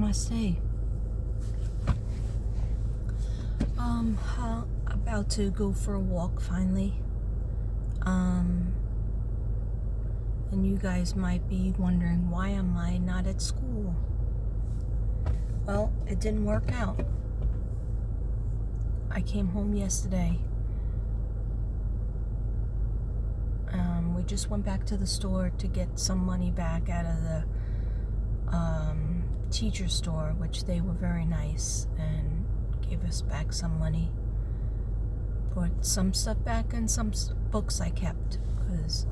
Namaste. About to go for a walk finally. And you guys might be wondering, why am I not at school? Well, it didn't work out. I came home yesterday. We just went back to the store to get some money back out of the teacher store, which they were very nice and gave us back some money. Put some stuff back and some books I kept because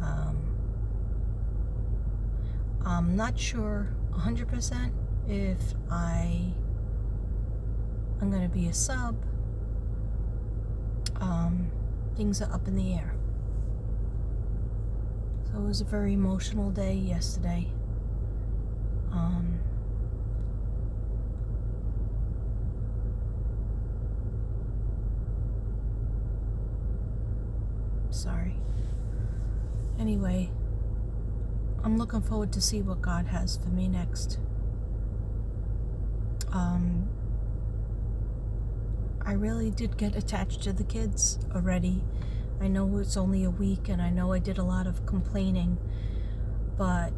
I'm not sure 100% if I'm going to be a sub. Things are up in the air. So it was a very emotional day yesterday. Sorry. Anyway, I'm looking forward to see what God has for me next. I really did get attached to the kids already. I know it's only a week and I know I did a lot of complaining, but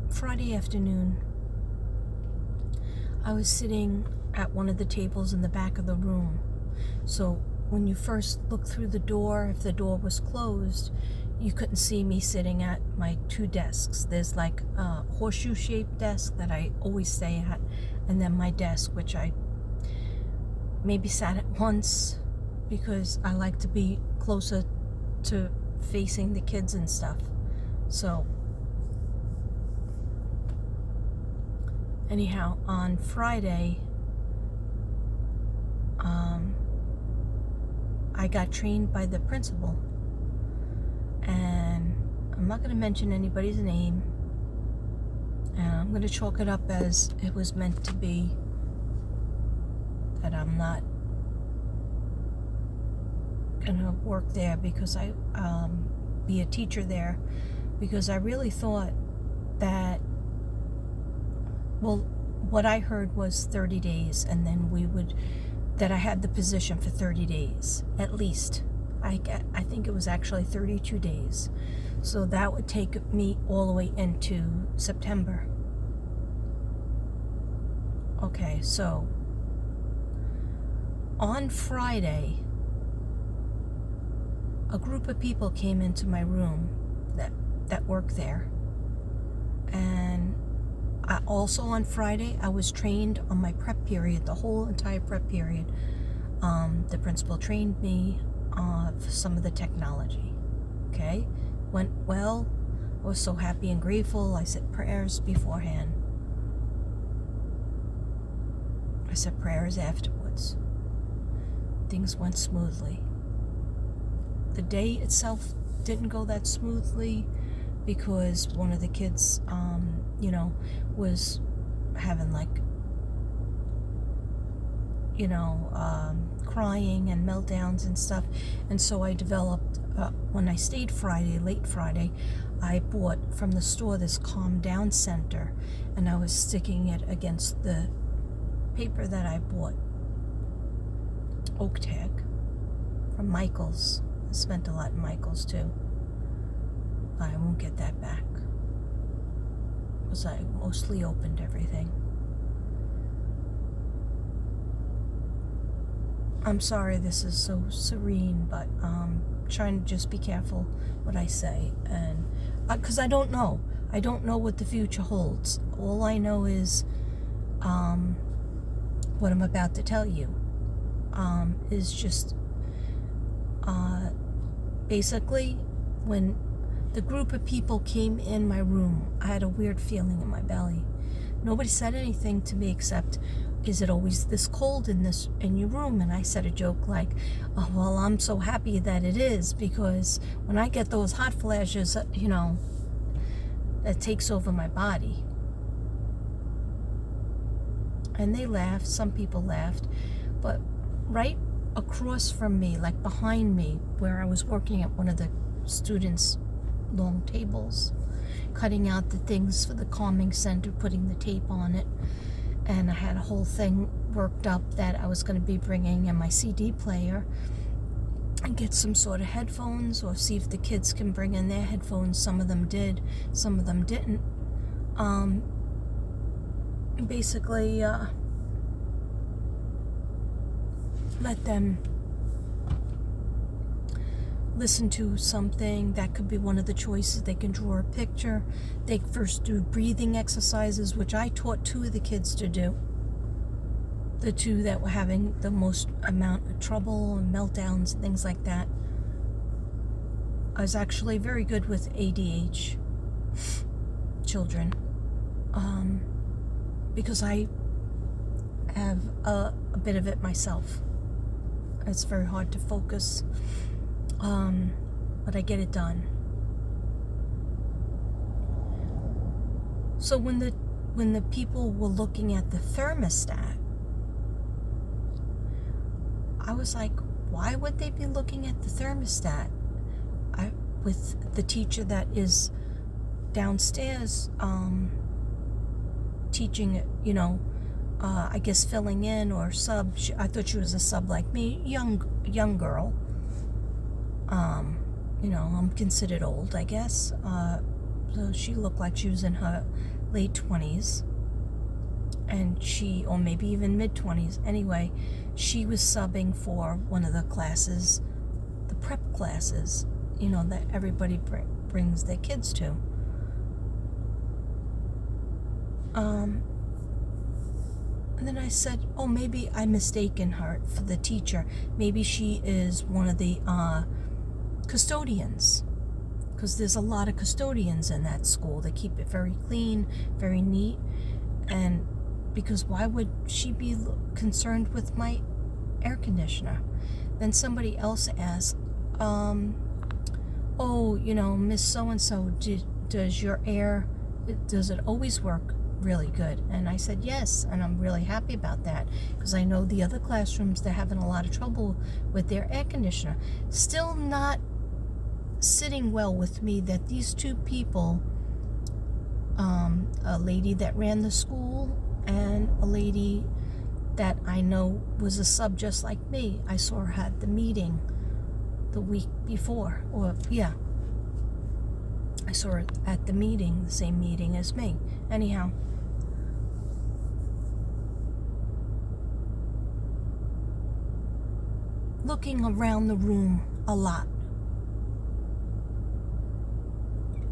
Friday afternoon I was sitting at one of the tables in the back of the room. So when you first look through the door, if the door was closed, you couldn't see me sitting at my two desks. There's like a horseshoe-shaped desk that I always stay at, and then my desk, which I maybe sat at once because I like to be closer to facing the kids and stuff. So anyhow, on Friday, I got trained by the principal, and I'm not going to mention anybody's name, and I'm going to chalk it up as it was meant to be, that I'm not going to work there because I be a teacher there, because I really thought that, well, what I heard was 30 days, and then that I had the position for 30 days, at least. I think it was actually 32 days. So that would take me all the way into September. Okay, so on Friday, a group of people came into my room that work there. And also on Friday, I was trained on my prep period, the whole entire prep period. The principal trained me for some of the technology. Okay? Went well. I was so happy and grateful. I said prayers beforehand. I said prayers afterwards. Things went smoothly. The day itself didn't go that smoothly because one of the kids, was having crying and meltdowns and stuff. And so I developed, when I stayed late Friday, I bought from the store this Calm Down Center, and I was sticking it against the paper that I bought, Oak Tag, from Michaels. I spent a lot in Michaels too. I won't get that back because I mostly opened everything. I'm sorry this is so serene, but trying to just be careful what I say, and because I don't know what the future holds. All I know is what I'm about to tell you is just basically, when the group of people came in my room, I had a weird feeling in my belly. Nobody said anything to me except, is it always this cold in your room? And I said a joke like, oh, well, I'm so happy that it is, because when I get those hot flashes, that takes over my body. And they laughed. Some people laughed. But right across from me, like behind me, where I was working at one of the students' long tables, cutting out the things for the calming center, putting the tape on it. And I had a whole thing worked up that I was going to be bringing in my CD player and get some sort of headphones, or see if the kids can bring in their headphones. Some of them did, some of them didn't. Basically, let them listen to something. That could be one of the choices. They can draw a picture. They first do breathing exercises, which I taught 2 of the kids to do. The 2 that were having the most amount of trouble and meltdowns and things like that. I was actually very good with ADH children, because I have a bit of it myself. It's very hard to focus, but I get it done. So when the people were looking at the thermostat, I was like, why would they be looking at the thermostat? With the teacher that is downstairs teaching it, I guess filling in or sub. I thought she was a sub like me, young girl. I'm considered old, I guess. So she looked like she was in her late 20s, or maybe even mid 20s. Anyway, she was subbing for one of the classes, the prep classes, that everybody brings their kids to. And then I said, oh, maybe I mistaken her for the teacher. Maybe she is one of the custodians, because there's a lot of custodians in that school. They keep it very clean, very neat. And because why would she be concerned with my air conditioner? Then somebody else asked, Miss So-and-so, does your air, does it always work really good? And I said yes, and I'm really happy about that, because I know the other classrooms, they're having a lot of trouble with their air conditioner. Still not sitting well with me that these 2 people, a lady that ran the school and a lady that I know was a sub just like me. I saw her at the meeting the week before, I saw her at the meeting, the same meeting as me. Anyhow, looking around the room a lot,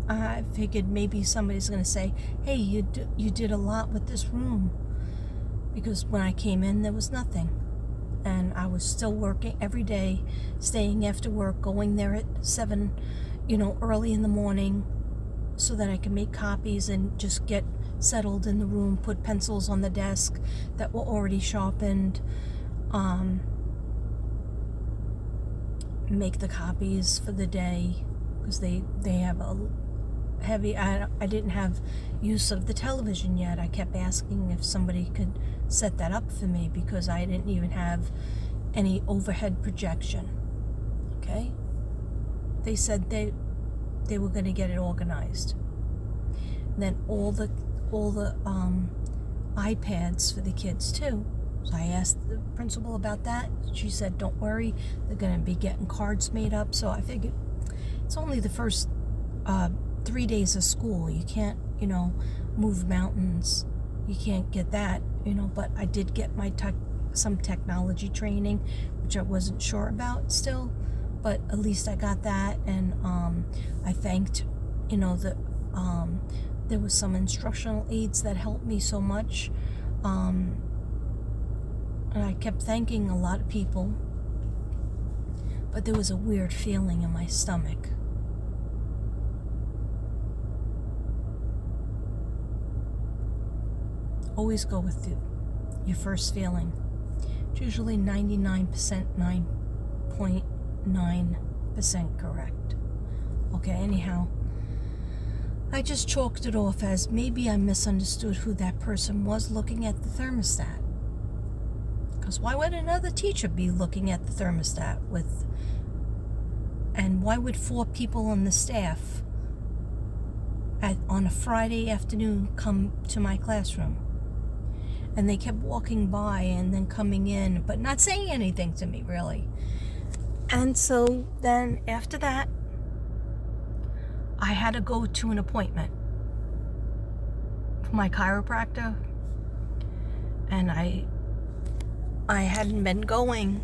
I figured maybe somebody's going to say, hey, you did a lot with this room, because when I came in there was nothing, and I was still working every day, staying after work, going there at 7, early in the morning, so that I could make copies and just get settled in the room, put pencils on the desk that were already sharpened, make the copies for the day, because they have a heavy, I didn't have use of the television yet. I kept asking if somebody could set that up for me, because I didn't even have any overhead projection. Okay? They said they were going to get it organized. And then all the iPads for the kids too. So I asked the principal about that. She said, don't worry, they're going to be getting cards made up. So I figured it's only the first 3 days of school. You can't, move mountains. You can't get that, but I did get my some technology training, which I wasn't sure about still, but at least I got that. And I thanked, there was some instructional aids that helped me so much. And I kept thanking a lot of people, but there was a weird feeling in my stomach. Always go with your first feeling. It's usually 9.9% correct. Okay, anyhow, I just chalked it off as maybe I misunderstood who that person was looking at the thermostat. Because why would another teacher be looking at the thermostat and why would 4 people on the staff on a Friday afternoon come to my classroom. And they kept walking by and then coming in, but not saying anything to me, really. And so then after that, I had to go to an appointment for my chiropractor. And I hadn't been going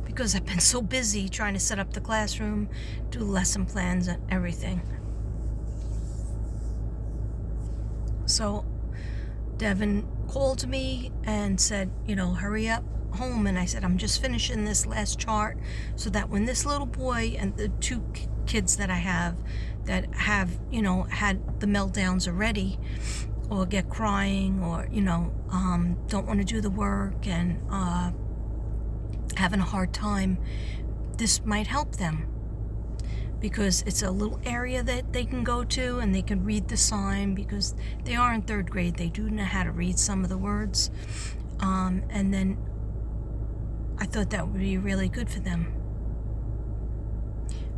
because I've been so busy trying to set up the classroom, do lesson plans and everything. So Devin called me and said, hurry up home. And I said, I'm just finishing this last chart so that when this little boy and the two kids that I have that have, had the meltdowns already, or get crying, or, don't want to do the work and having a hard time, this might help them. Because it's a little area that they can go to and they can read the sign, because they are in 3rd grade. They do know how to read some of the words. And then I thought that would be really good for them.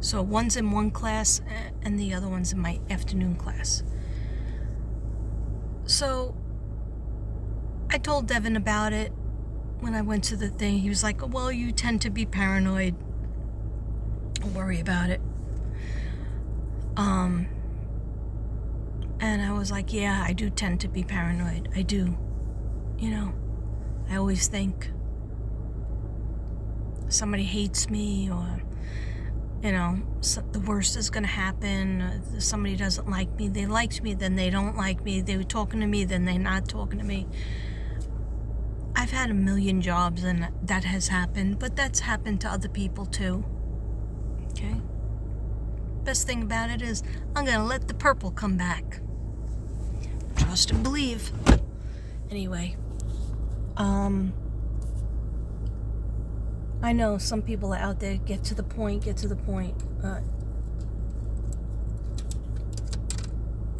So one's in one class and the other one's in my afternoon class. So I told Devin about it when I went to the thing. He was like, well, you tend to be paranoid. Don't worry about it. And I was like, yeah, I do tend to be paranoid. I do. I always think somebody hates me, or, the worst is going to happen. Somebody doesn't like me. They liked me, then they don't like me. They were talking to me, then they're not talking to me. I've had a million jobs and that has happened, but that's happened to other people too. Okay? Best thing about it is I'm going to let the purple come back. Trust and believe. Anyway, I know some people out there get to the point.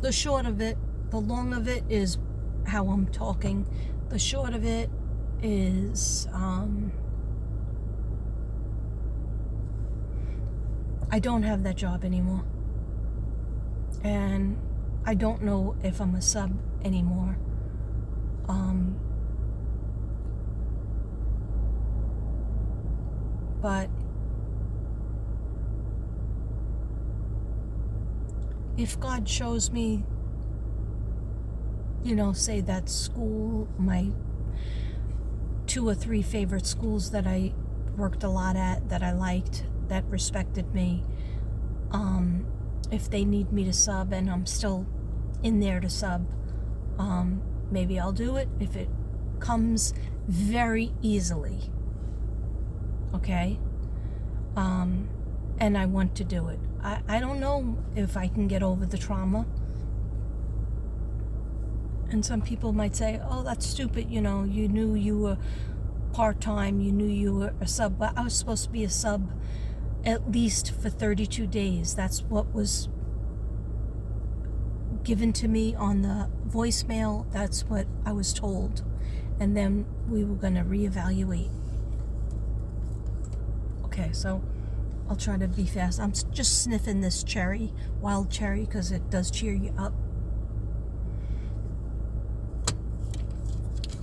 The short of it, the long of it is how I'm talking. The short of it is, I don't have that job anymore. And I don't know if I'm a sub anymore. But if God shows me, say that school, my 2 or 3 favorite schools that I worked a lot at, that I liked, that respected me, if they need me to sub and I'm still in there to sub, maybe I'll do it if it comes very easily. Okay? And I want to do it. I don't know if I can get over the trauma. And some people might say, oh, that's stupid, you knew you were part-time, you knew you were a sub. But I was supposed to be a sub at least for 32 days. That's what was given to me on the voicemail. That's what I was told. And then we were going to reevaluate. Okay, so I'll try to be fast. I'm just sniffing this cherry, wild cherry, because it does cheer you up.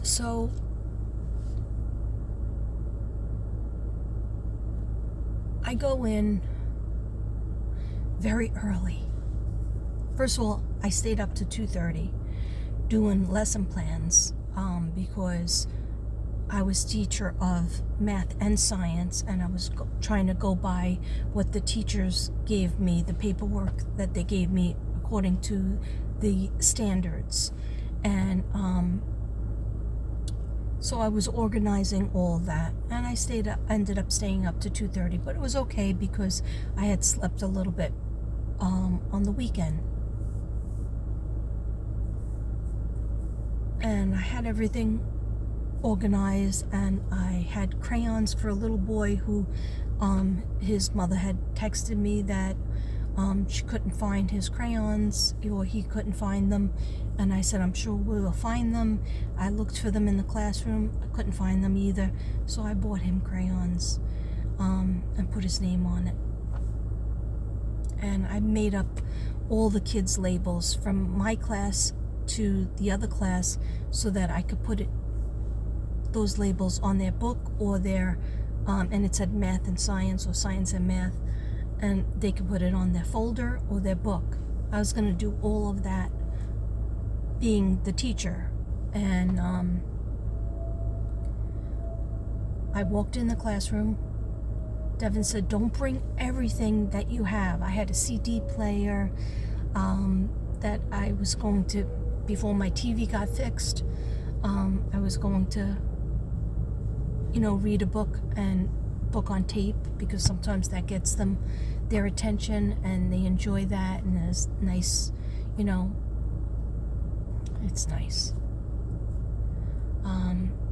So I go in very early. First of all, I stayed up to 2:30 doing lesson plans because I was teacher of math and science, and I was trying to go by what the teachers gave me, the paperwork that they gave me according to the standards. And so I was organizing all that, and I ended up staying up to 2:30, but it was okay because I had slept a little bit on the weekend. And I had everything organized, and I had crayons for a little boy who his mother had texted me that she couldn't find his crayons, or he couldn't find them, and I said, I'm sure we will find them. I looked for them in the classroom, I couldn't find them either, so I bought him crayons and put his name on it. And I made up all the kids' labels from my class to the other class so that I could put those labels on their book or their, and it said math and science or science and math, and they could put it on their folder or their book. I was going to do all of that being the teacher. And I walked in the classroom. Devin said, don't bring everything that you have. I had a CD player that I was going to, before my TV got fixed, I was going to, read a book on tape, because sometimes that gets them their attention and they enjoy that, and it's nice, it's nice.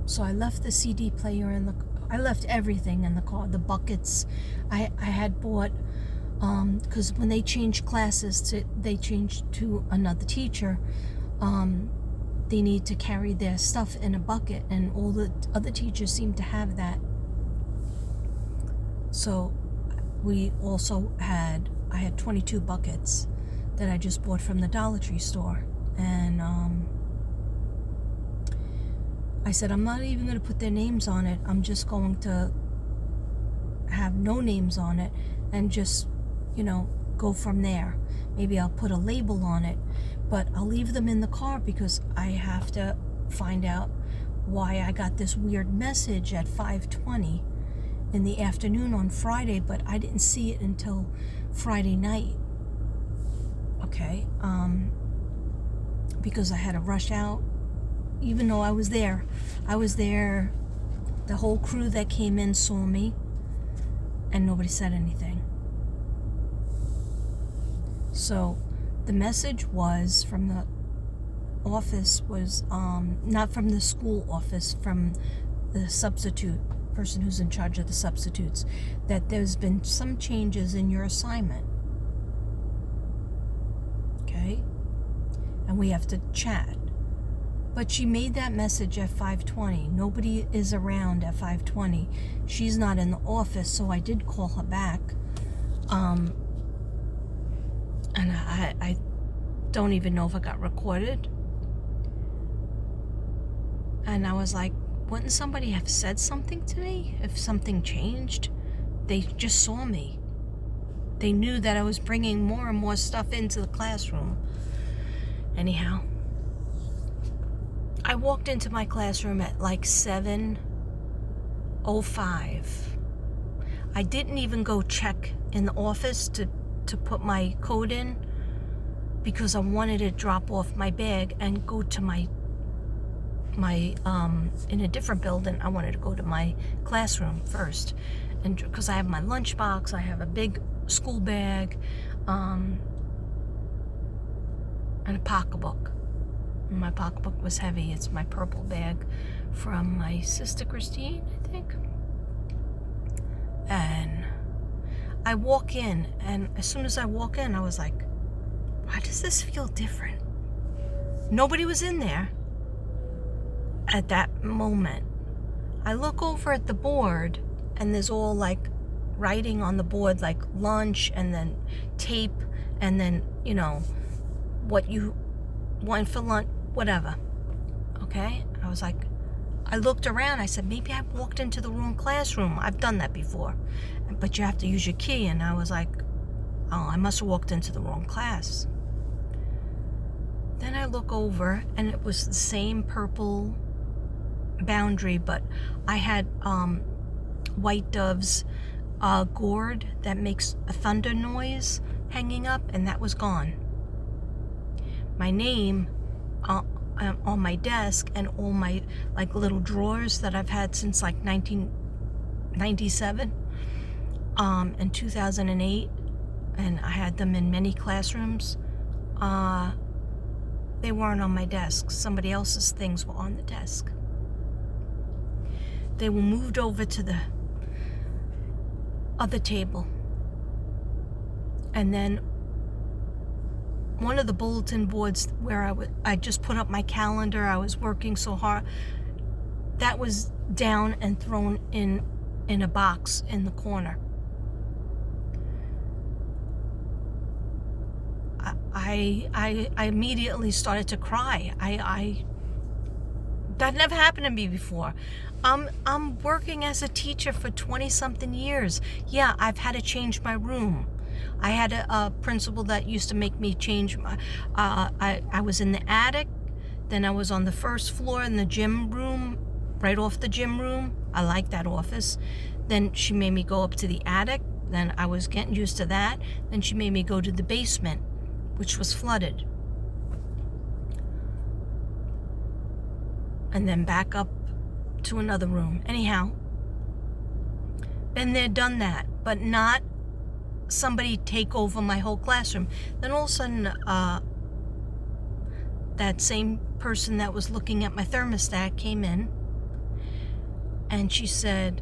So I left the CD player I left everything in the car. The buckets I had bought, because when they changed classes they changed to another teacher, they need to carry their stuff in a bucket, and all the other teachers seem to have that. So we also I had 22 buckets that I just bought from the Dollar Tree store, and I said, I'm not even going to put their names on it. I'm just going to have no names on it and just, go from there. Maybe I'll put a label on it, but I'll leave them in the car because I have to find out why I got this weird message at 5:20 in the afternoon on Friday, but I didn't see it until Friday night. Okay, because I had to rush out. Even though I was there, the whole crew that came in saw me, and nobody said anything. So the message was from the office, was not from the school office, from the substitute person who's in charge of the substitutes, that there's been some changes in your assignment. Okay? And we have to chat. But she made that message at 5:20. Nobody is around at 5:20. She's not in the office, so I did call her back. And I don't even know if it got recorded. And I was like, wouldn't somebody have said something to me if something changed? They just saw me. They knew that I was bringing more and more stuff into the classroom. Anyhow, I walked into my classroom at like 7:05. I didn't even go check in the office to put my code in, because I wanted to drop off my bag and go to my in a different building. I wanted to go to my classroom first, and because I have my lunchbox, I have a big school bag, and a pocketbook. My pocketbook was heavy. It's my purple bag from my sister Christine, I think. And I walk in, and as soon as I walk in, I was like, why does this feel different? Nobody was in there at that moment. I look over at the board, and there's all like writing on the board, like lunch, and then tape, and then, what you want for lunch, whatever. Okay? I was like, I looked around, I said, maybe I walked into the wrong classroom. I've done that before. But you have to use your key. And I was like, oh, I must have walked into the wrong class. Then I look over, and it was the same purple boundary, but I had White Dove's gourd that makes a thunder noise hanging up, and that was gone. My name on my desk, and all my like little drawers that I've had since like 1997 and 2008, and I had them in many classrooms. They weren't on my desk. Somebody else's things were on the desk. They were moved over to the other table. And then one of the bulletin boards where I just put up my calendar, I was working so hard, that was down and thrown in a box in the corner. I immediately started to cry. That never happened to me before. I'm working as a teacher for 20 something years. Yeah, I've had to change my room. I had a principal that used to make me change my, I was in the attic, then I was on the first floor in the gym room, right off the gym room. I like that office. Then she made me go up to the attic. Then I was getting used to that. Then she made me go to the basement, which was flooded. And then back up to another room. Anyhow, been there, done that, but not somebody take over my whole classroom. Then all of a sudden, that same person that was looking at my thermostat came in, and she said,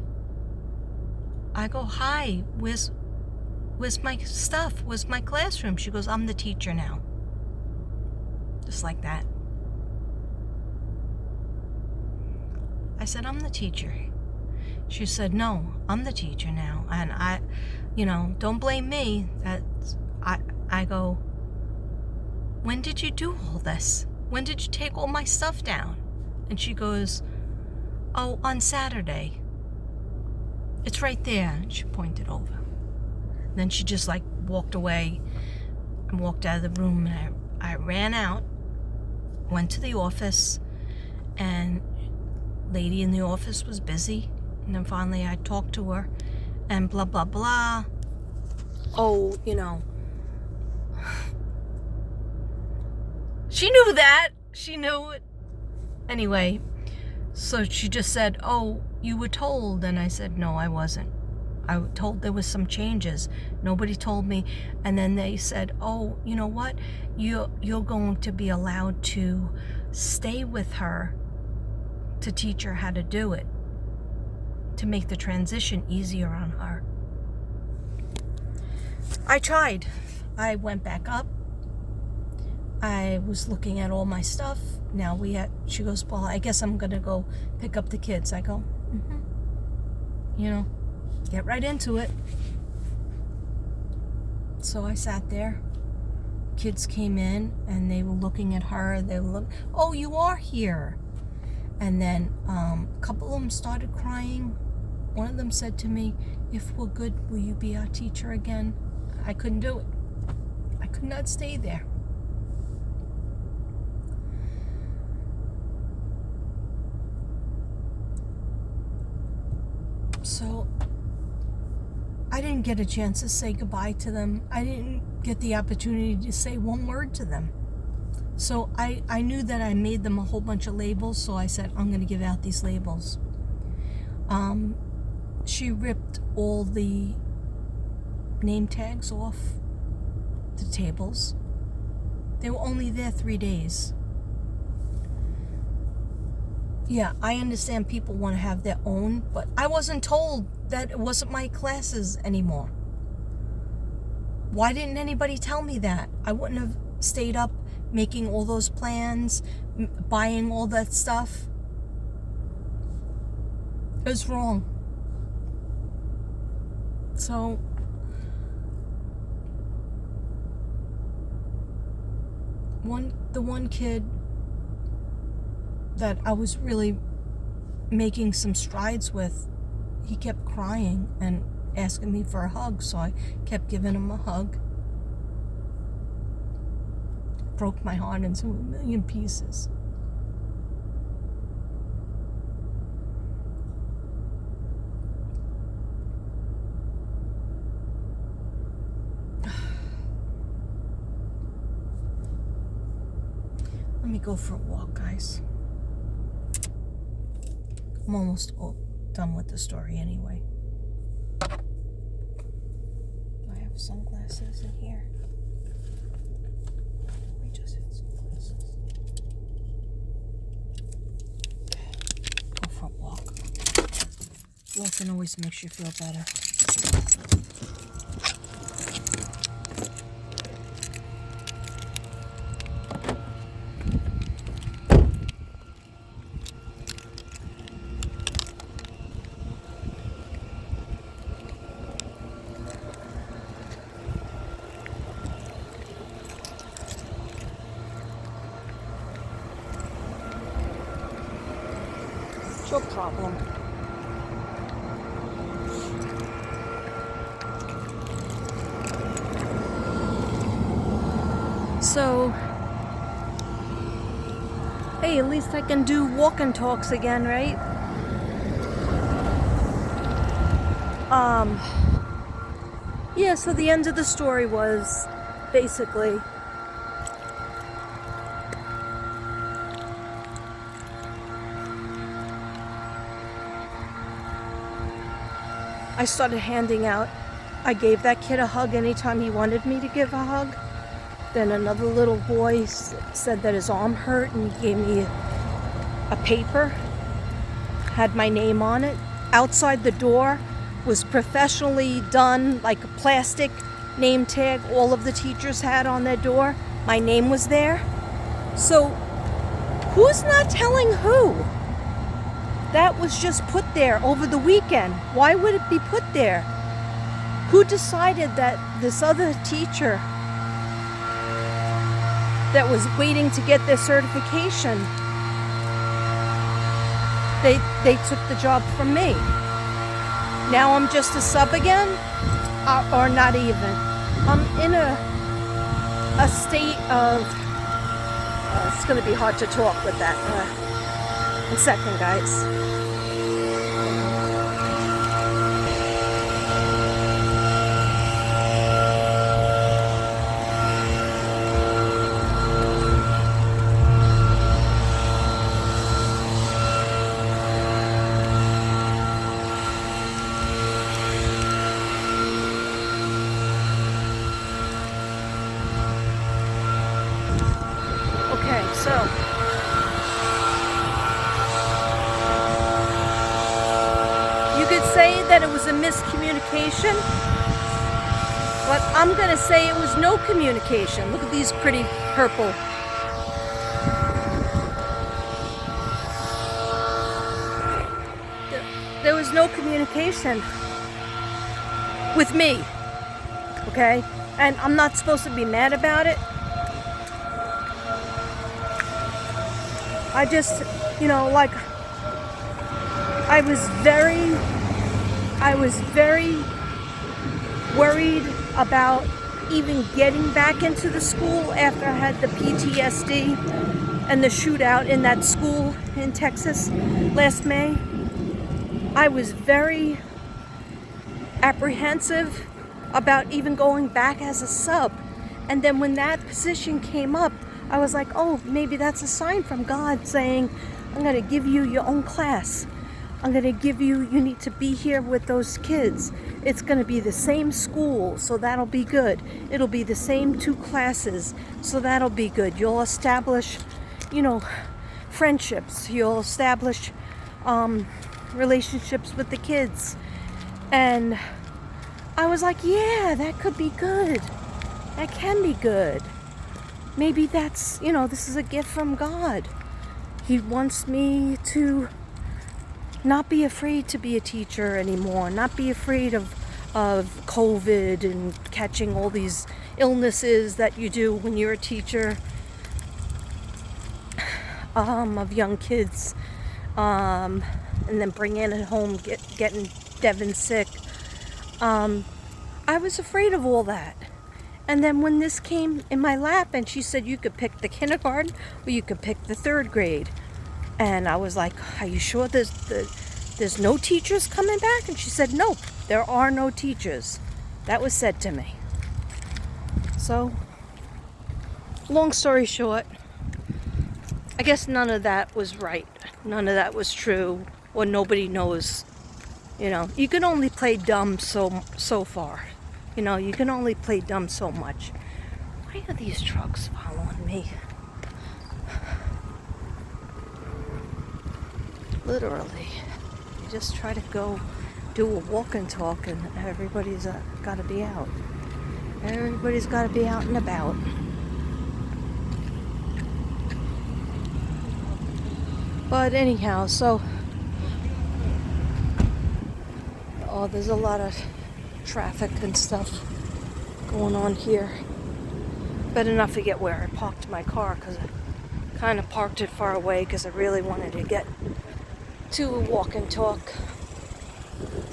I go, hi, where's my stuff? Where's my classroom? She goes, I'm the teacher now. Just like that. I said, I'm the teacher. She said, no, I'm the teacher now. And I, don't blame me. I go, when did you do all this? When did you take all my stuff down? And she goes, oh, on Saturday. It's right there. And she pointed over. And then she just walked away and walked out of the room. And I ran out, went to the office, and lady in the office was busy. And then finally I talked to her and blah, blah, blah. Oh, she knew that. She knew it. Anyway, so she just said, oh, you were told. And I said, no, I wasn't. I was told there was some changes. Nobody told me. And then they said, oh, you know what? You're going to be allowed to stay with her to teach her how to do it, to make the transition easier on her. I tried. I went back up. I was looking at all my stuff. Now she goes, well, I guess I'm going to go pick up the kids. I go, get right into it. So I sat there. Kids came in and they were looking at her. They were oh, you are here. And then a couple of them started crying. One of them said to me, if we're good, will you be our teacher again? I couldn't do it. I could not stay there. So I didn't get a chance to say goodbye to them. I didn't get the opportunity to say one word to them. So I knew that I made them a whole bunch of labels, so I said, I'm going to give out these labels. She ripped all the name tags off the tables. They were only there 3 days. Yeah, I understand people want to have their own, but I wasn't told that it wasn't my classes anymore. Why didn't anybody tell me that? I wouldn't have stayed up making all those plans, buying all that stuff. It was wrong. So the one kid that I was really making some strides with, he kept crying and asking me for a hug, so I kept giving him a hug. Broke my heart into a million pieces. Let me go for a walk, guys. I'm almost done with the story anyway. Do I have sunglasses in here? We just had sunglasses. Go for a walk. Walking always makes you feel better. What's your problem? So, hey, at least I can do walk and talks again, right? Yeah, so the end of the story was basically I started handing out, I gave that kid a hug anytime he wanted me to give a hug. Then another little boy said that his arm hurt and he gave me a paper, had my name on it. Outside the door was professionally done, like a plastic name tag all of the teachers had on their door. My name was there. So who's not telling who? That was just put there over the weekend. Why would it be put there? Who decided that this other teacher that was waiting to get their certification, they took the job from me? Now I'm just a sub again? Or not even. I'm in a state of, it's going to be hard to talk with that. One second, guys. Okay, so you could say that it was a miscommunication, but I'm going to say it was no communication. Look at these pretty purple. There was no communication with me, okay? And I'm not supposed to be mad about it. I just, like, I was very worried about even getting back into the school after I had the PTSD and the shootout in that school in Texas last May. I was very apprehensive about even going back as a sub. And then when that position came up, I was like, oh, maybe that's a sign from God saying, I'm going to give you your own class. I'm going to give you need to be here with those kids. It's going to be the same school, so that'll be good. It'll be the same 2 classes, so that'll be good. You'll establish, friendships. You'll establish relationships with the kids. And I was like, yeah, that could be good. That can be good. Maybe that's, this is a gift from God. He wants me to not be afraid to be a teacher anymore, not be afraid of COVID and catching all these illnesses that you do when you're a teacher of young kids, and then bringing it home, getting Devin sick. I was afraid of all that. And then when this came in my lap and she said you could pick the kindergarten or you could pick the 3rd grade. And I was like, are you sure there's no teachers coming back? And she said, nope, there are no teachers. That was said to me. So, long story short, I guess none of that was right. None of that was true, or nobody knows. You can only play dumb so far. You can only play dumb so much. Why are these trucks following me? Literally. You just try to go do a walk and talk and everybody's got to be out. Everybody's got to be out and about. But anyhow, so there's a lot of traffic and stuff going on here. Better not forget where I parked my car, because I kind of parked it far away because I really wanted to get to a walk and talk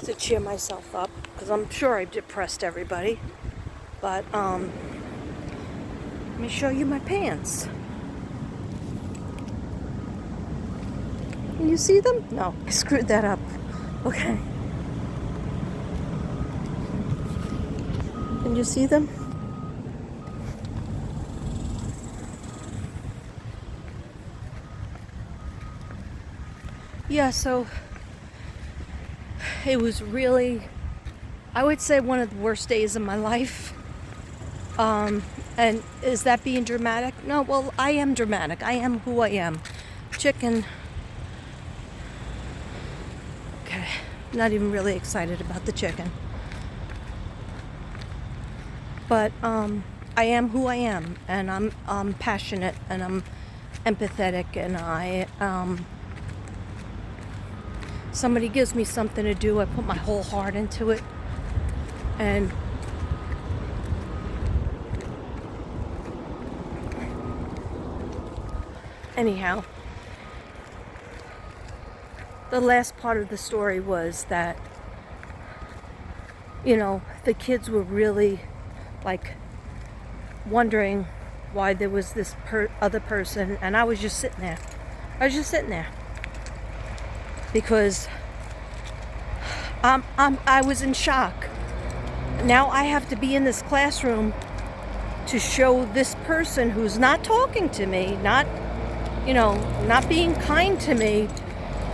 to cheer myself up, because I'm sure I've depressed everybody. But let me show you my pants. Can you see them? No, I screwed that up. Okay. Can you see them? Yeah, so it was really, I would say, one of the worst days of my life. And is that being dramatic? No, well, I am dramatic. I am who I am. Chicken. Okay, not even really excited about the chicken. But I am who I am, and I'm passionate, and I'm empathetic, and somebody gives me something to do, I put my whole heart into it. And anyhow, the last part of the story was that, the kids were really like wondering why there was this other person, and I was just sitting there. Because I was in shock. Now I have to be in this classroom to show this person who's not talking to me, not being kind to me.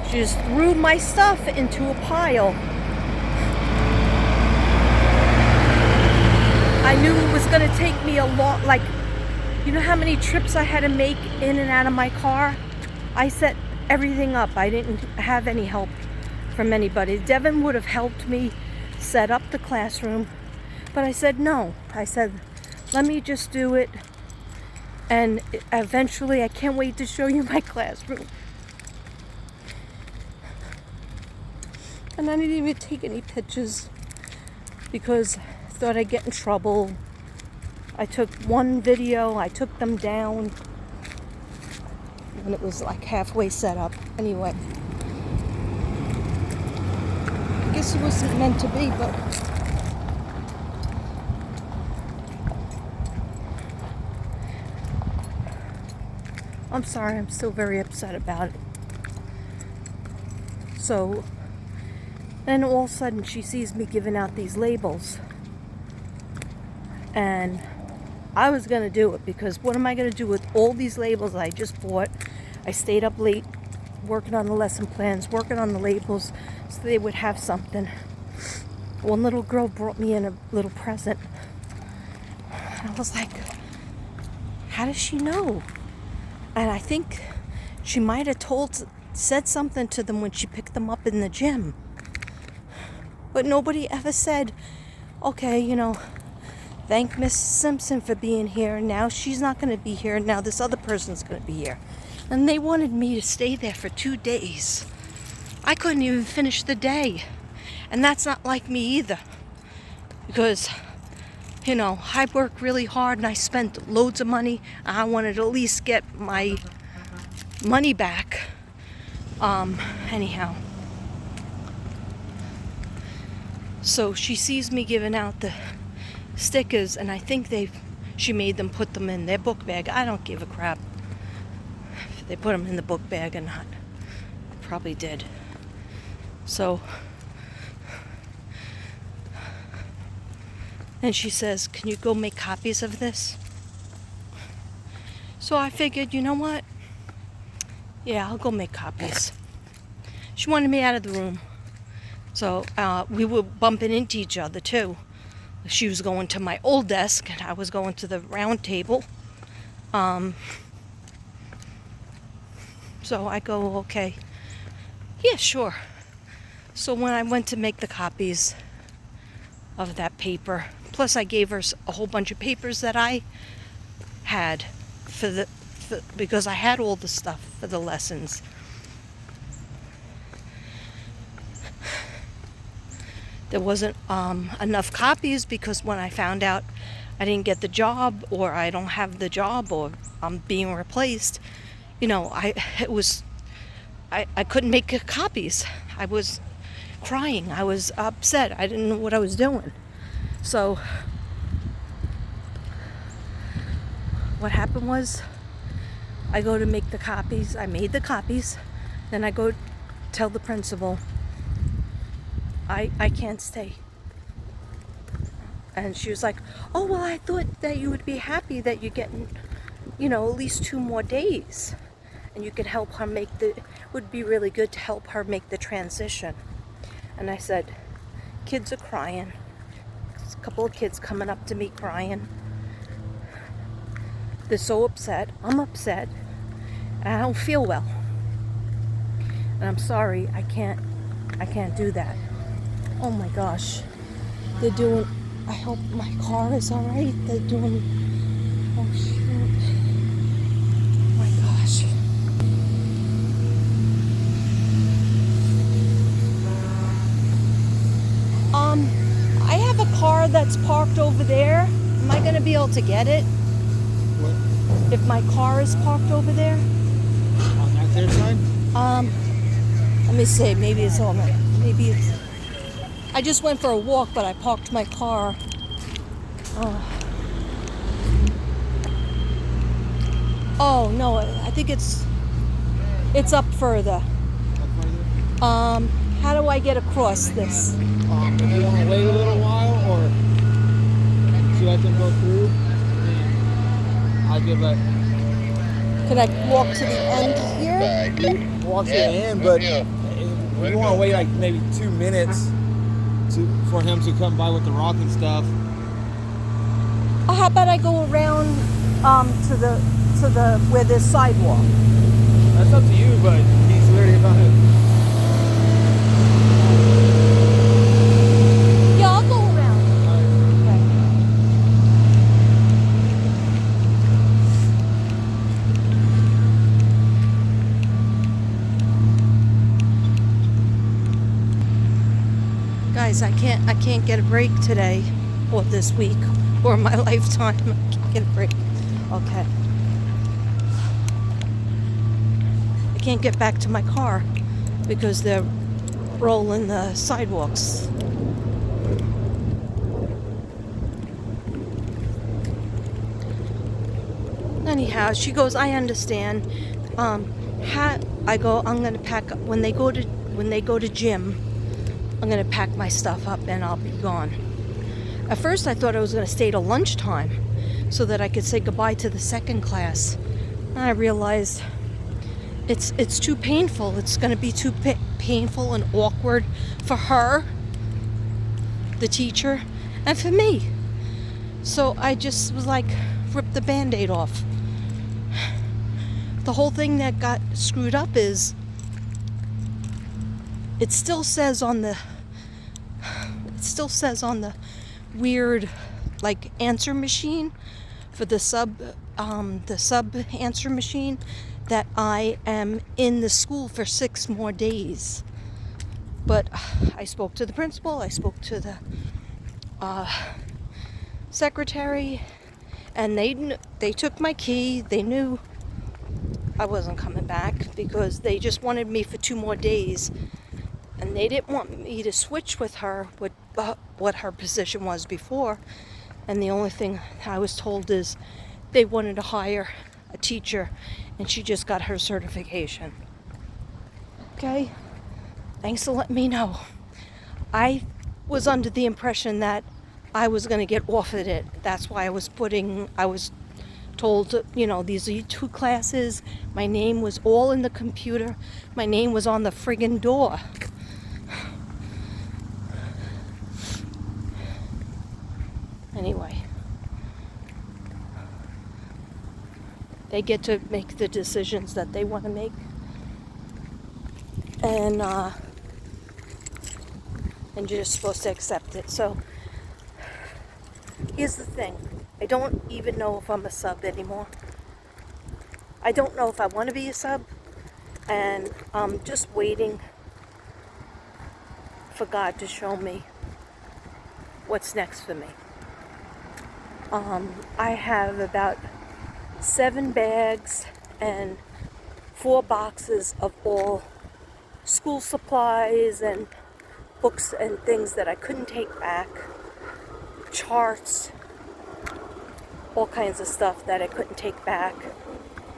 She just threw my stuff into a pile. I knew it was going to take me a lot. Like, you know how many trips I had to make in and out of my car? I set everything up. I didn't have any help from anybody. Devin would have helped me set up the classroom, but I said no. I said, let me just do it, and eventually I can't wait to show you my classroom. And I didn't even take any pictures because I thought I'd get in trouble. I took one video, I took them down when it was like halfway set up. Anyway, I guess it wasn't meant to be, but I'm sorry, I'm still very upset about it. So, and all of a sudden she sees me giving out these labels. And I was going to do it because what am I going to do with all these labels I just bought? I stayed up late working on the lesson plans, working on the labels so they would have something. One little girl brought me in a little present. And I was like, how does she know? And I think she might have said something to them when she picked them up in the gym. But nobody ever said, okay, thank Miss Simpson for being here. Now she's not going to be here. Now this other person's going to be here. And they wanted me to stay there for 2 days. I couldn't even finish the day. And that's not like me either. Because, I work really hard and I spent loads of money. I wanted to at least get my money back. Anyhow. So she sees me giving out the stickers, and I think she made them put them in their book bag. I don't give a crap if they put them in the book bag or not. Probably did. So, and she says, can you go make copies of this? So I figured, you know what? Yeah, I'll go make copies. She wanted me out of the room. So we were bumping into each other too. She was going to my old desk and I was going to the round table. So I go, okay, yeah, sure. So when I went to make the copies of that paper, plus I gave her a whole bunch of papers that I had because I had all the stuff for the lessons. There wasn't enough copies because when I found out I didn't get the job, or I don't have the job, or I'm being replaced, it was I couldn't make copies. I was crying. I was upset. I didn't know what I was doing. So what happened was I go to make the copies. I made the copies. Then I go tell the principal I can't stay. And she was like, oh, well, I thought that you would be happy that you're getting, at least 2 more days. And you could help her would be really good to help her make the transition. And I said, kids are crying. There's a couple of kids coming up to me crying. They're so upset. I'm upset. And I don't feel well. And I'm sorry, I can't do that. Oh my gosh. They're doing, I hope my car is all right. They're doing, oh shoot. Oh my gosh. I have a car that's parked over there. Am I going to be able to get it? What? If my car is parked over there? On that there side? Let me see. Maybe it's on it. Maybe it's... I just went for a walk, but I parked my car. Oh no, I think it's up further. How do I get across this? If you want to wait a little while or to let them go through, I'll give a... Could I walk to the end here? Walk to the end, but you want to wait like maybe 2 minutes for him to come by with the rock and stuff. Oh, how about I go around to the where there's sidewalk? That's up to you, but he's literally about to... Yeah, I'll go around. Okay. Guys, I can't get a break today, or this week, or my lifetime. I can't get a break. Okay. I can't get back to my car because they're rolling the sidewalks. Anyhow, she goes, I understand. I go, I'm gonna pack when they go to gym. I'm gonna pack my stuff up and I'll be gone. At first, I thought I was gonna stay till lunchtime so that I could say goodbye to the second class. And I realized it's too painful. It's gonna be too painful and awkward for her, the teacher, and for me. So I just was like, rip the Band-Aid off. The whole thing that got screwed up is it still says on the weird like answer machine for the sub answer machine that I am in the school for 6 more days. But I spoke to the principal, I spoke to the secretary, and they took my key. They knew I wasn't coming back because they just wanted me for 2 more days. And they didn't want me to switch with her with what her position was before. And the only thing I was told is they wanted to hire a teacher, and she just got her certification. Okay? Thanks for letting me know. I was under the impression that I was going to get offered it. That's why I was told, these are 2 classes. My name was all in the computer. My name was on the friggin' door. Anyway, they get to make the decisions that they want to make, and you're just supposed to accept it. So here's the thing. I don't even know if I'm a sub anymore. I don't know if I want to be a sub, and I'm just waiting for God to show me what's next for me. I have about 7 bags and 4 boxes of all school supplies and books and things that I couldn't take back, charts, all kinds of stuff that I couldn't take back.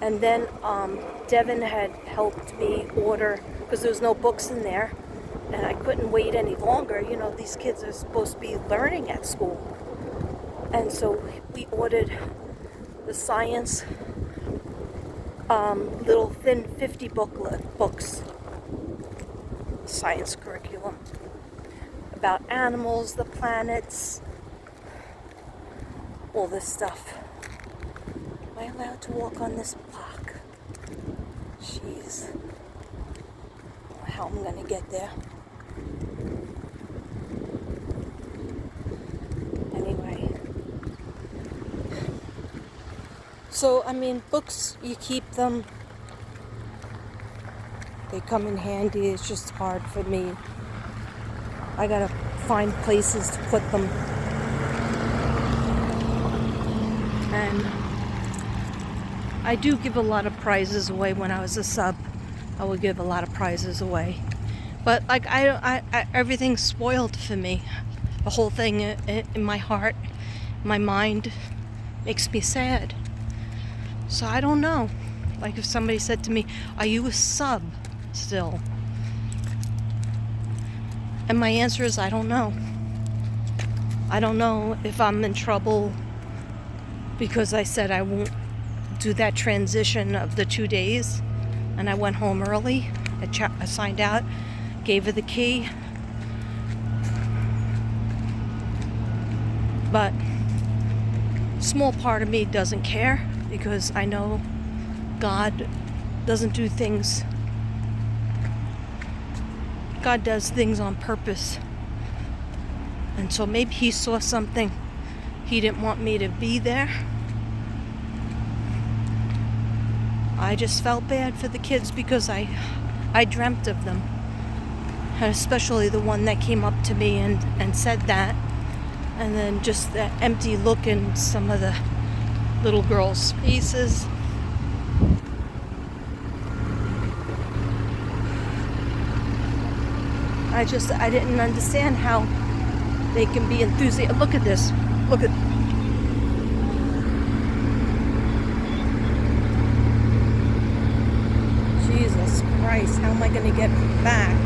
And then Devin had helped me order, because there was no books in there, and I couldn't wait any longer. You know, these kids are supposed to be learning at school. And so we ordered the science little thin 50 books, science curriculum, about animals, the planets, all this stuff. Am I allowed to walk on this block? Jeez. I don't know how I'm gonna get there. Anyway. So, I mean, books, you keep them. They come in handy. It's just hard for me. I gotta find places to put them. And I do give a lot of prizes away. When I was a sub, I would give a lot of prizes away. But like I everything's spoiled for me. The whole thing in my heart, my mind, makes me sad. So I don't know. Like if somebody said to me, "Are you a sub still?" And my answer is, I don't know. I don't know if I'm in trouble because I said I won't do that transition of the 2 days, and I went home early. I signed out, gave her the key. But a small part of me doesn't care, because I know God doesn't do things. God does things on purpose. And so maybe he saw something. He didn't want me to be there. I just felt bad for the kids because I dreamt of them. And especially the one that came up to me and said that. And then just that empty look in some of the little girls' faces. I didn't understand how they can be enthusiastic. Look at this. Look at. Jesus Christ, how am I going to get back?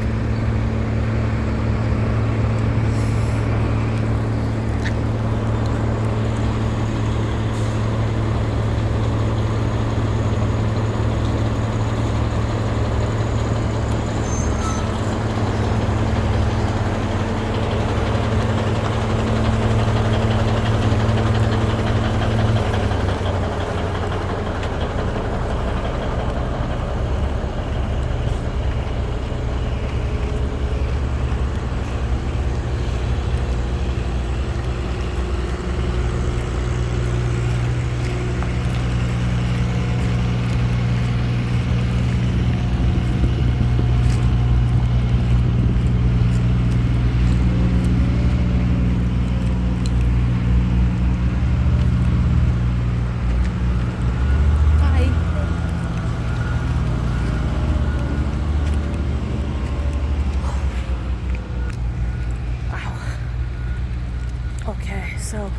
So,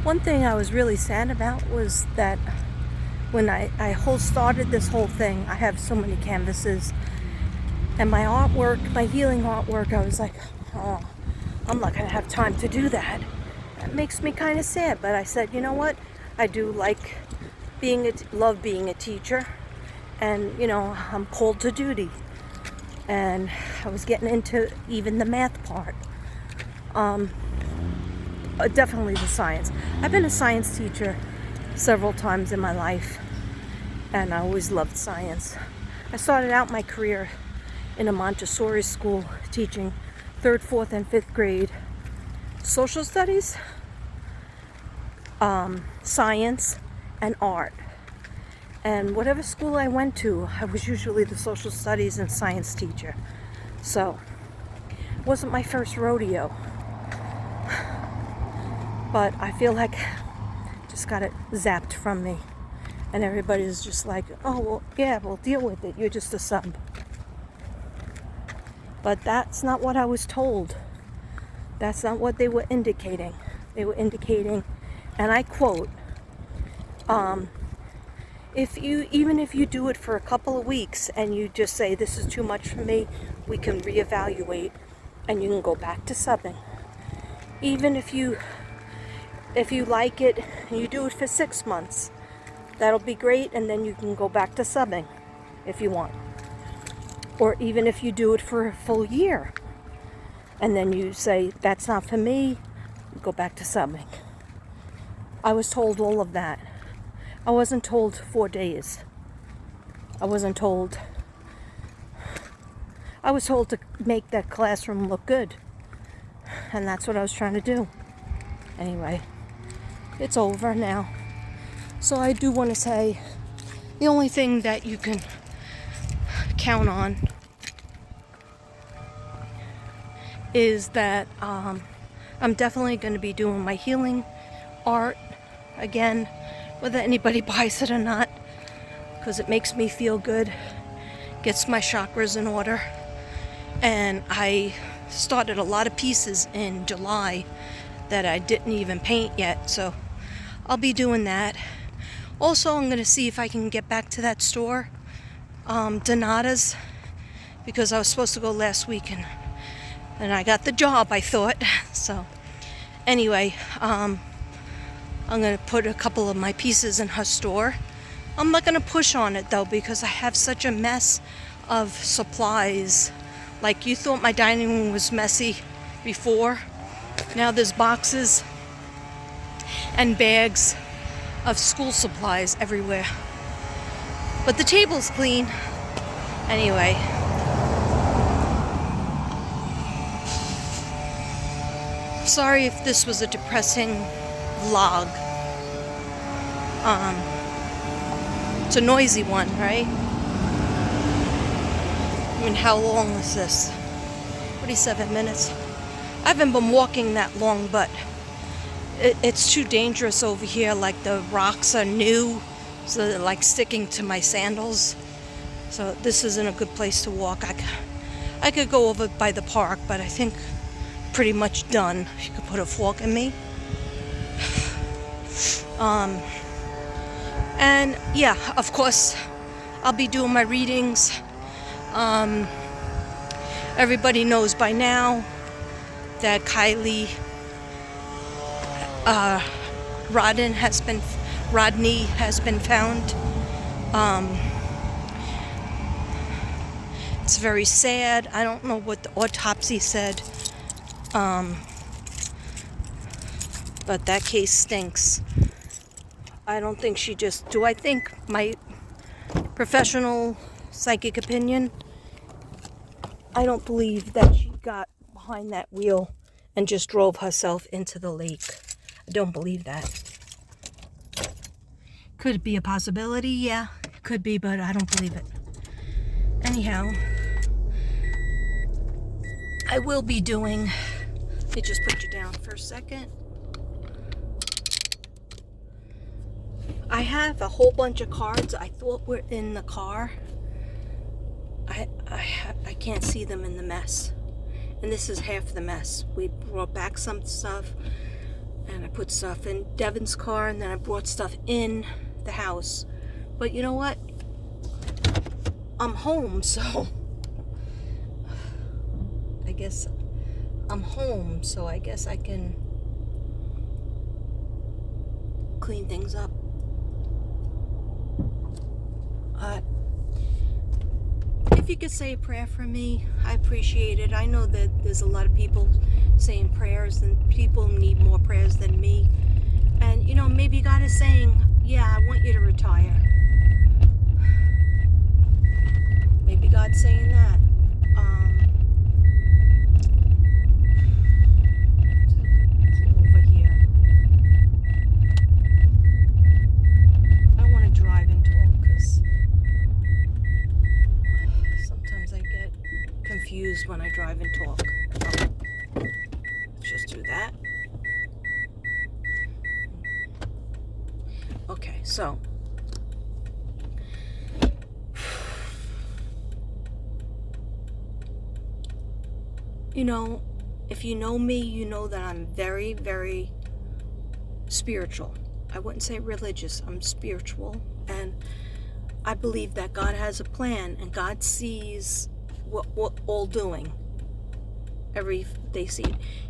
one thing I was really sad about was that when I started this whole thing, I have so many canvases, and my artwork, my healing artwork, I was like, oh, I'm not going to have time to do that. That makes me kind of sad, but I said, you know what? I do like love being a teacher, and, you know, I'm called to duty. And I was getting into even the math part. Definitely the science. I've been a science teacher several times in my life, and I always loved science. I started out my career in a Montessori school teaching 3rd, 4th, and 5th grade social studies, science, and art. And whatever school I went to, I was usually the social studies and science teacher. So, it wasn't my first rodeo. But I feel like just got it zapped from me. And everybody's just like, oh, well, yeah, we'll deal with it. You're just a sub. But that's not what I was told. That's not what they were indicating. They were indicating, and I quote, even if you do it for a couple of weeks and you just say, this is too much for me, we can reevaluate and you can go back to subbing. Even if you like it and you do it for 6 months, that'll be great, and then you can go back to subbing if you want. Or even if you do it for a full year and then you say, that's not for me, go back to subbing. I was told all of that. I wasn't told 4 days. I was told to make that classroom look good. And that's what I was trying to do. Anyway, it's over now. So I do want to say, the only thing that you can count on is that I'm definitely going to be doing my healing art again, whether anybody buys it or not, because it makes me feel good, gets my chakras in order. And I started a lot of pieces in July that I didn't even paint yet, so I'll be doing that. Also, I'm going to see if I can get back to that store, Donata's, because I was supposed to go last week and I got the job, I thought. So anyway, I'm going to put a couple of my pieces in her store. I'm not going to push on it though, because I have such a mess of supplies. Like, you thought my dining room was messy before. Now there's boxes and bags of school supplies everywhere. But the table's clean. Anyway. Sorry if this was a depressing vlog. It's a noisy one, right? I mean, how long is this? 47 minutes. I haven't been walking that long, but it's too dangerous over here. Like, the rocks are new, so they're like sticking to my sandals. So this isn't a good place to walk. I could go over by the park, but I think pretty much done. You could put a fork in me. And yeah, of course, I'll be doing my readings. Everybody knows by now that Kylie Rodney has been found. It's very sad. I don't know what the autopsy said, but that case stinks. I don't think she just... Do I think my professional psychic opinion? I don't believe that she got behind that wheel and just drove herself into the lake. I don't believe that. Could it be a possibility? Yeah, it could be, but I don't believe it. Anyhow, I will be doing... Let me just put you down for a second. I have a whole bunch of cards I thought were in the car. I can't see them in the mess. And this is half the mess. We brought back some stuff, and I put stuff in Devin's car, and then I brought stuff in the house. But you know what? I'm home, so I guess I'm home, so I guess I can clean things up. If you could say a prayer for me, I appreciate it. I know that there's a lot of people saying prayers, and people need more prayers than me. And, you know, maybe God is saying, yeah, I want you to retire. Maybe God's saying that. Over here. I want to drive and talk because sometimes I get confused when I drive and talk. Let's just do that. Okay, so you know, if you know me, you know that I'm very, very spiritual. I wouldn't say religious, I'm spiritual. And I believe that God has a plan, and God sees what we're all doing.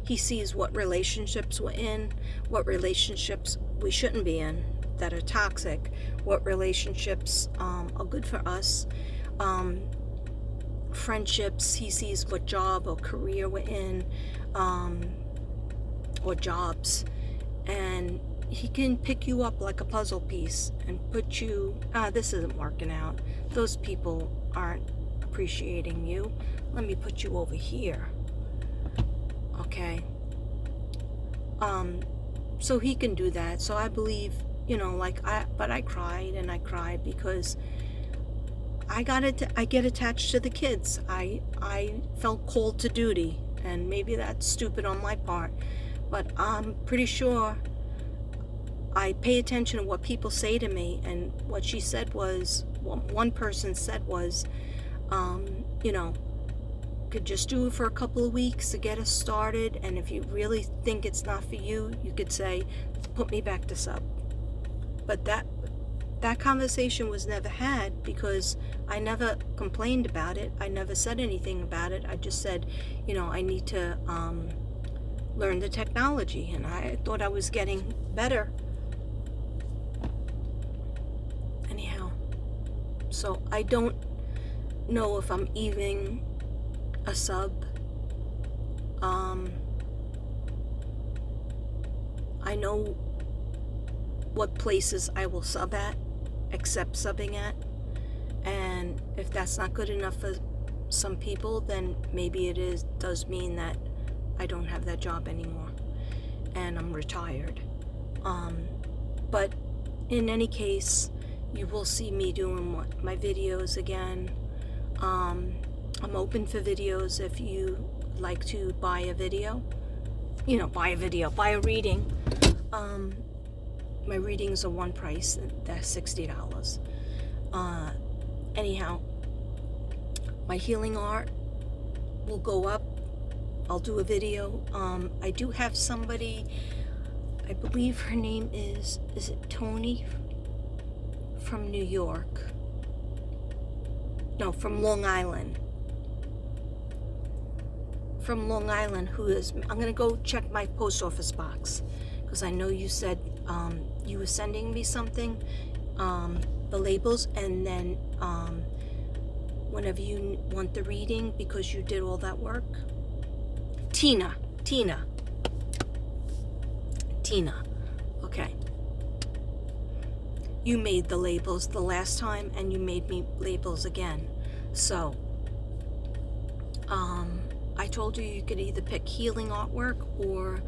He sees what relationships we're in, what relationships we shouldn't be in that are toxic, what relationships are good for us, friendships. He sees what job or career we're in, or jobs, and he can pick you up like a puzzle piece and put you, this isn't working out, those people aren't appreciating you, let me put you over here. Okay. So he can do that. So I believe, you know, but I cried because I get attached to the kids. I felt called to duty, and maybe that's stupid on my part, but I'm pretty sure I pay attention to what people say to me. And what she said was, one person said was, you know, could just do it for a couple of weeks to get us started, and if you really think it's not for you, you could say, put me back to sub. But that conversation was never had, because I never complained about it. I never said anything about it. I just said, you know, I need to learn the technology, and I thought I was getting better. Anyhow, so I don't know if I'm even a sub. I know what places I will sub at, accept subbing at, and if that's not good enough for some people, then maybe does mean that I don't have that job anymore and I'm retired. But in any case, you will see me doing my videos again. I'm open for videos if you like to buy a video. You know, buy a reading. My readings are one price, that's $60. Anyhow, my healing art will go up. I'll do a video. I do have somebody, I believe her name is it Tony from New York? No, from Long Island. From Long Island, I'm gonna go check my post office box, because I know you said you were sending me something, the labels, and then whenever you want the reading, because you did all that work. Tina, okay. You made the labels the last time, and you made me labels again. So, I told you could either pick healing artwork, or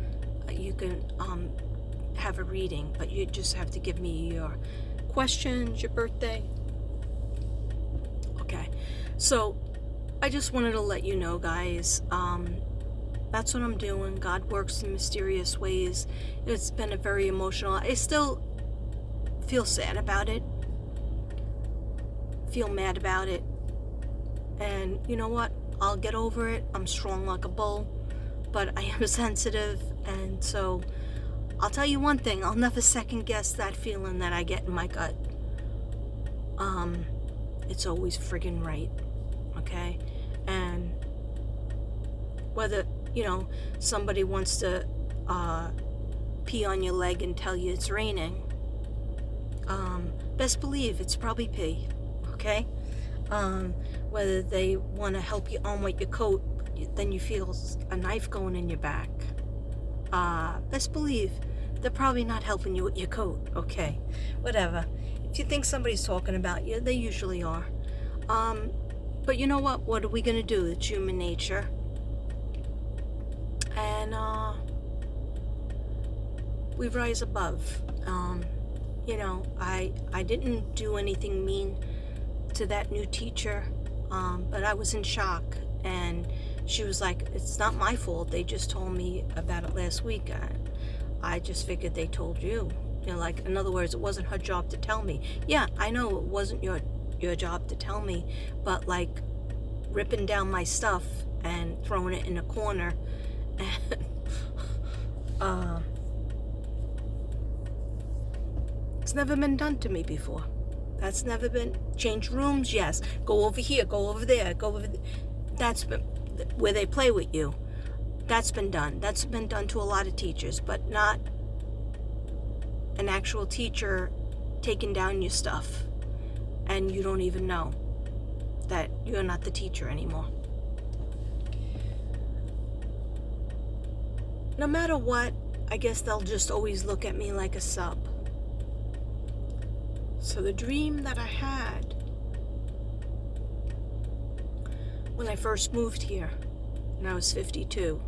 you can have a reading, but you just have to give me your questions, your birthday. Okay, so I just wanted to let you know, guys, that's what I'm doing. God works in mysterious ways. It's been a very emotional, I still feel sad about it, feel mad about it, and you know what, I'll get over it. I'm strong like a bull, but I am sensitive, and so I'll tell you one thing, I'll never second guess that feeling that I get in my gut. It's always friggin' right, okay? And whether, you know, somebody wants to pee on your leg and tell you it's raining, best believe it's probably pee, okay? Whether they want to help you on with your coat, then you feel a knife going in your back, best believe they're probably not helping you with your coat, okay? Whatever. If you think somebody's talking about you, they usually are. But you know what are we gonna do? It's human nature. And we rise above. You know, I didn't do anything mean to that new teacher, but I was in shock, and she was like, it's not my fault, they just told me about it last week. I just figured they told you. You know, like, in other words, it wasn't her job to tell me. Yeah, I know it wasn't your job to tell me, but like, ripping down my stuff and throwing it in a corner. And it's never been done to me before. That's never been. Change rooms, yes. Go over here, go over there, go over there. That's been where they play with you. That's been done. That's been done to a lot of teachers, but not an actual teacher taking down your stuff and you don't even know that you're not the teacher anymore. No matter what, I guess they'll just always look at me like a sub. So the dream that I had when I first moved here, when I was 52,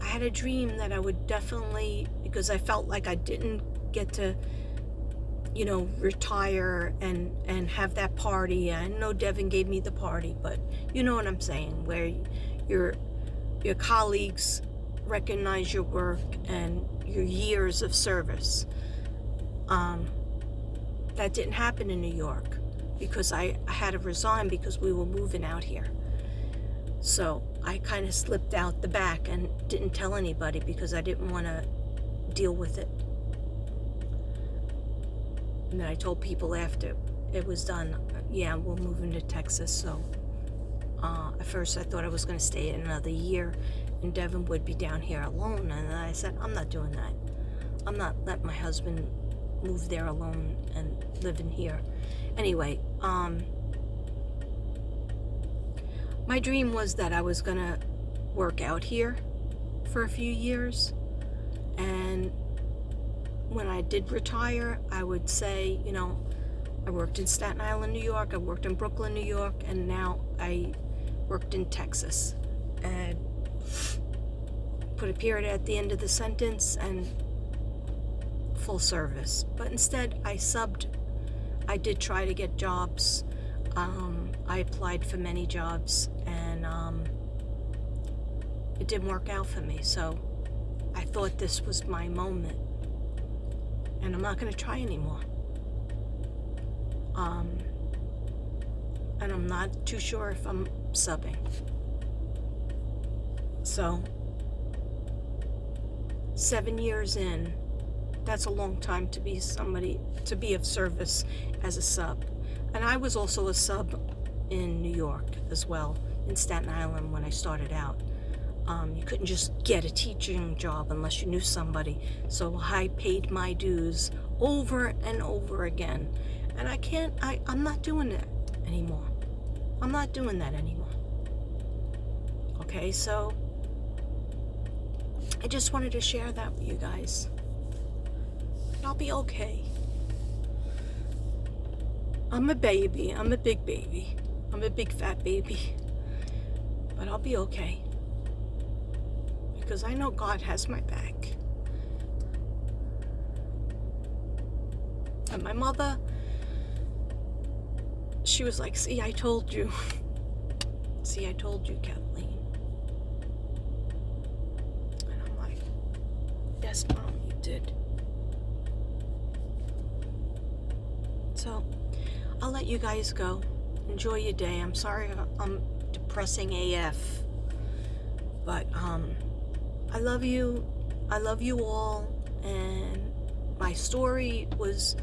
I had a dream that I would definitely, because I felt like I didn't get to, retire and have that party. I know Devin gave me the party, but you know what I'm saying, where your colleagues recognize your work and your years of service. That didn't happen in New York because I had to resign because we were moving out here. So I kind of slipped out the back and didn't tell anybody because I didn't want to deal with it. And then I told people after it was done, yeah, we're moving to Texas. So at first I thought I was going to stay another year and Devin would be down here alone. And I said, I'm not doing that. I'm not letting my husband move there alone and live in here. Anyway, my dream was that I was going to work out here for a few years. And when I did retire, I would say, I worked in Staten Island, New York, I worked in Brooklyn, New York, and now I worked in Texas. And put a period at the end of the sentence and full service. But instead, I subbed. I did try to get jobs. I applied for many jobs, and it didn't work out for me. So I thought this was my moment. And I'm not going to try anymore. And I'm not too sure if I'm subbing. So 7 years in, that's a long time to be of service as a sub. And I was also a sub in New York as well, in Staten Island when I started out. You couldn't just get a teaching job unless you knew somebody. So I paid my dues over and over again. And I'm not doing that anymore. I'm not doing that anymore. Okay, so I just wanted to share that with you guys. I'll be okay. I'm a baby. I'm a big baby. I'm a big fat baby. But I'll be okay. Because I know God has my back. And my mother, she was like, see, I told you. See, I told you, Kathleen. And I'm like, yes, Mom, you did. So, I'll let you guys go. Enjoy your day. I'm sorry I'm depressing AF. But, I love you. I love you all. And my story was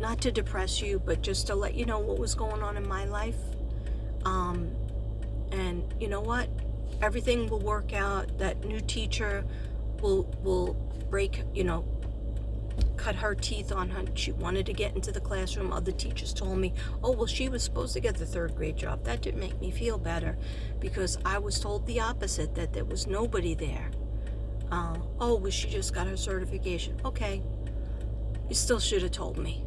not to depress you, but just to let you know what was going on in my life. And you know what? Everything will work out. That new teacher will break, cut her teeth on her. She wanted to get into the classroom. Other teachers told me, oh, well, she was supposed to get the 3rd grade job. That didn't make me feel better because I was told the opposite, that there was nobody there. Oh, well, she just got her certification. Okay. You still should have told me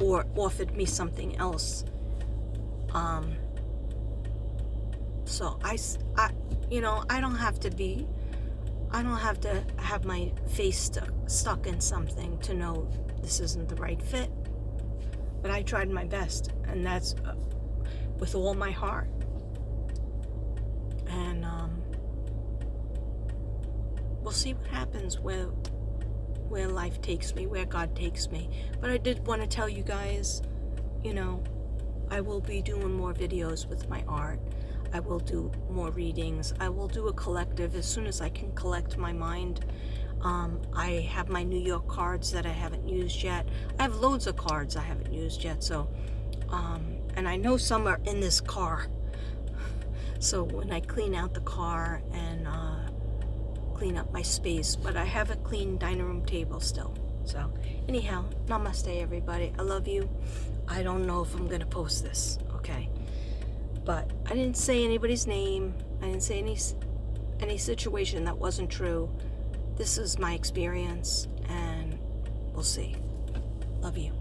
or offered me something else. So I don't have to have my face stuck in something to know this isn't the right fit. But I tried my best, and that's with all my heart. And we'll see what happens where life takes me, where God takes me. But I did want to tell you guys, I will be doing more videos with my art. I will do more readings. I will do a collective as soon as I can collect my mind. I have my New York cards that I haven't used yet. I have loads of cards I haven't used yet, so and I know some are in this car. So when I clean out the car and clean up my space, but I have a clean dining room table still. So anyhow, namaste everybody. I love you. I don't know if I'm gonna post this, okay? But I didn't say anybody's name. I didn't say any situation that wasn't true. This is my experience, and we'll see. Love you.